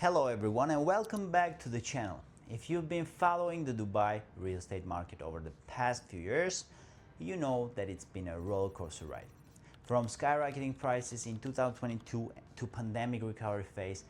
Hello everyone and welcome back to the channel. If you've been following the Dubai real estate market over the past few years, you know that it's been a roller coaster ride. From skyrocketing prices in 2022 to pandemic recovery phase,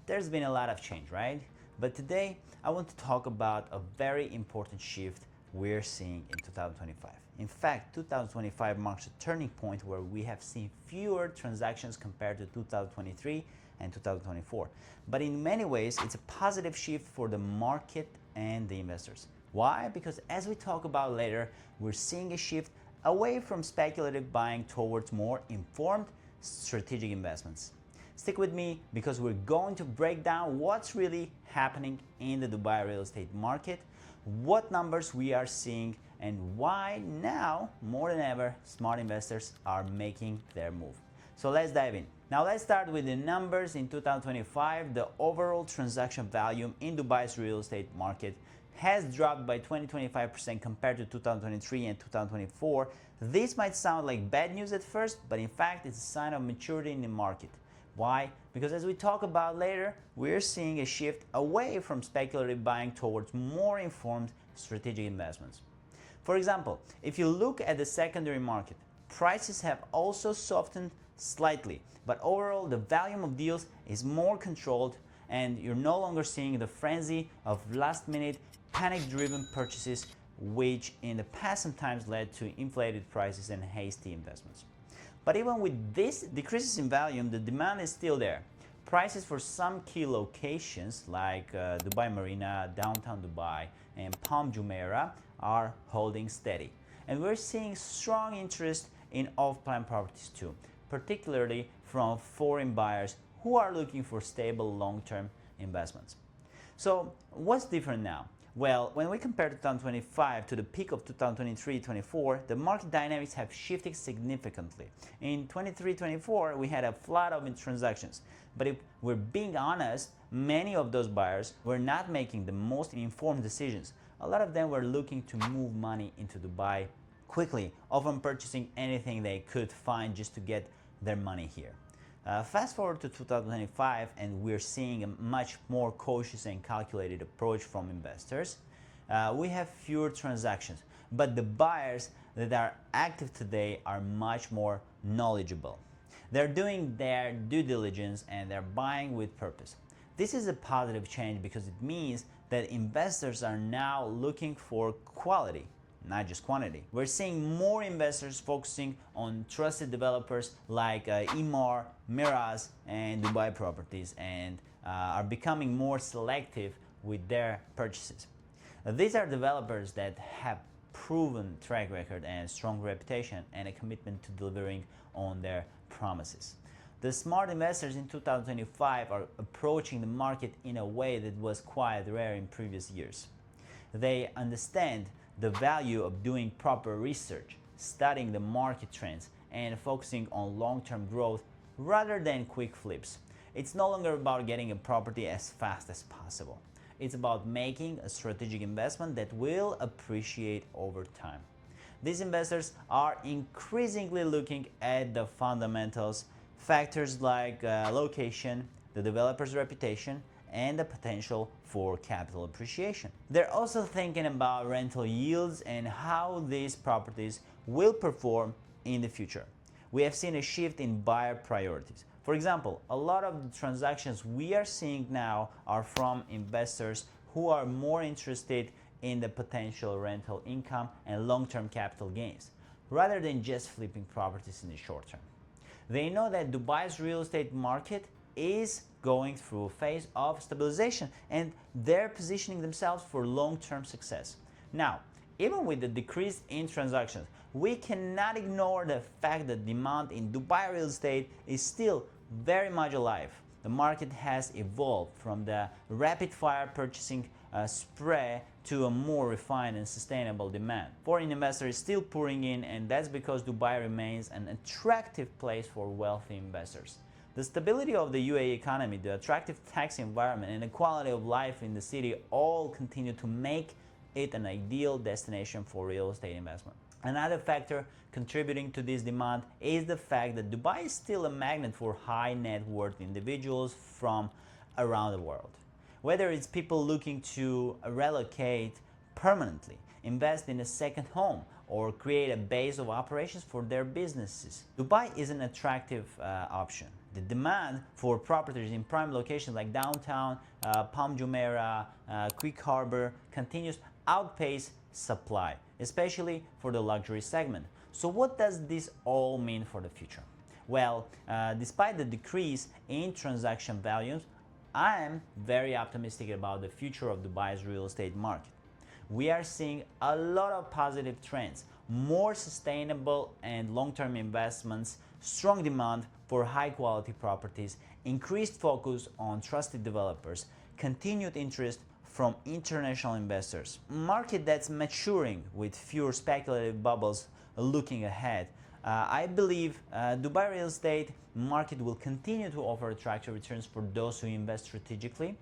there's been a lot of change, right? But today I want to talk about a very important shift we're seeing in 2025. In fact, 2025 marks a turning point where we have seen fewer transactions compared to 2023 and 2024. But in many ways, it's a positive shift for the market and the investors. Why? Because as we talk about later, we're seeing a shift away from speculative buying towards more informed strategic investments. Stick with me because we're going to break down what's really happening in the Dubai real estate market, what numbers we are seeing, and why now, more than ever, smart investors are making their move. So let's dive in. Now let's start with the numbers. In 2025, the overall transaction volume in Dubai's real estate market has dropped by 20-25% compared to 2023 and 2024. This might sound like bad news at first, but in fact it's a sign of maturity in the market. Why? Because as we talk about later, we're seeing a shift away from speculative buying towards more informed strategic investments. For example, if you look at the secondary market, prices have also softened slightly, but overall the volume of deals is more controlled and you're no longer seeing the frenzy of last-minute panic-driven purchases, which in the past sometimes led to inflated prices and hasty investments. But even with this decreases in volume, the demand is still there. Prices for some key locations like Dubai Marina, downtown Dubai, and Palm Jumeirah are holding steady. And we're seeing strong interest in off-plan properties too, particularly from foreign buyers who are looking for stable long-term investments. So what's different now? Well, when we compare 2025 to the peak of 2023-24, the market dynamics have shifted significantly. In 23-24, we had a flood of transactions, but if we're being honest, many of those buyers were not making the most informed decisions. A lot of them were looking to move money into Dubai quickly, often purchasing anything they could find just to get their money here. Fast forward to 2025 and we're seeing a much more cautious and calculated approach from investors. We have fewer transactions, but the buyers that are active today are much more knowledgeable. They're doing their due diligence and they're buying with purpose. This is a positive change because it means that investors are now looking for quality, not just quantity. We're seeing more investors focusing on trusted developers like Emaar, Miraz, and Dubai Properties, and are becoming more selective with their purchases. These are developers that have proven track record and strong reputation and a commitment to delivering on their promises. The smart investors in 2025 are approaching the market in a way that was quite rare in previous years. They understand the value of doing proper research, studying the market trends, and focusing on long-term growth rather than quick flips. It's no longer about getting a property as fast as possible. It's about making a strategic investment that will appreciate over time. These investors are increasingly looking at the fundamentals, factors like location, the developer's reputation, and the potential for capital appreciation. They're also thinking about rental yields and how these properties will perform in the future. We have seen a shift in buyer priorities. For example, a lot of the transactions we are seeing now are from investors who are more interested in the potential rental income and long-term capital gains, rather than just flipping properties in the short term. They know that Dubai's real estate market is going through a phase of stabilization and they're positioning themselves for long-term success. Now, even with the decrease in transactions, we cannot ignore the fact that demand in Dubai real estate is still very much alive. The market has evolved from the rapid-fire purchasing spree to a more refined and sustainable demand. Foreign investors are still pouring in, and that's because Dubai remains an attractive place for wealthy investors. The stability of the UAE economy, the attractive tax environment, and the quality of life in the city all continue to make it an ideal destination for real estate investment. Another factor contributing to this demand is the fact that Dubai is still a magnet for high net worth individuals from around the world. Whether it's people looking to relocate permanently, invest in a second home, or create a base of operations for their businesses, Dubai is an attractive option. The demand for properties in prime locations like downtown, Palm Jumeirah, Quick Harbor continues to outpace supply, especially for the luxury segment. So what does this all mean for the future? Well, despite the decrease in transaction values, I am very optimistic about the future of Dubai's real estate market. We are seeing a lot of positive trends, more sustainable and long-term investments, strong demand for high-quality properties, increased focus on trusted developers, continued interest from international investors, market that's maturing with fewer speculative bubbles looking ahead. I believe Dubai real estate market will continue to offer attractive returns for those who invest strategically.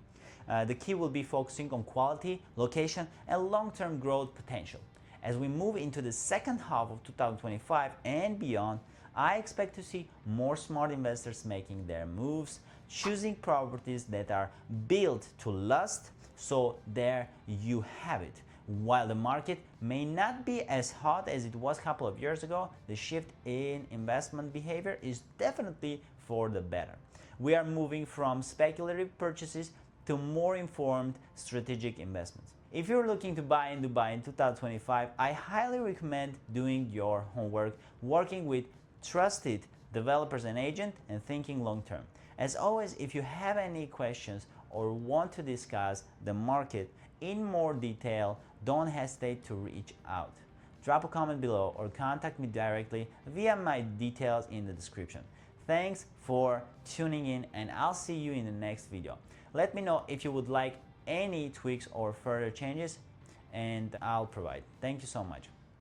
The key will be focusing on quality, location, and long-term growth potential. As we move into the second half of 2025 and beyond, I expect to see more smart investors making their moves, choosing properties that are built to last. So there you have it. While the market may not be as hot as it was a couple of years ago, the shift in investment behavior is definitely for the better. We are moving from speculative purchases to more informed strategic investments. If you're looking to buy in Dubai in 2025, I highly recommend doing your homework, working with trusted developers and agents, and thinking long term. As always, if you have any questions or want to discuss the market in more detail, don't hesitate to reach out. Drop a comment below or contact me directly via my details in the description. Thanks for tuning in, and I'll see you in the next video. Let me know if you would like any tweaks or further changes, and I'll provide. Thank you so much.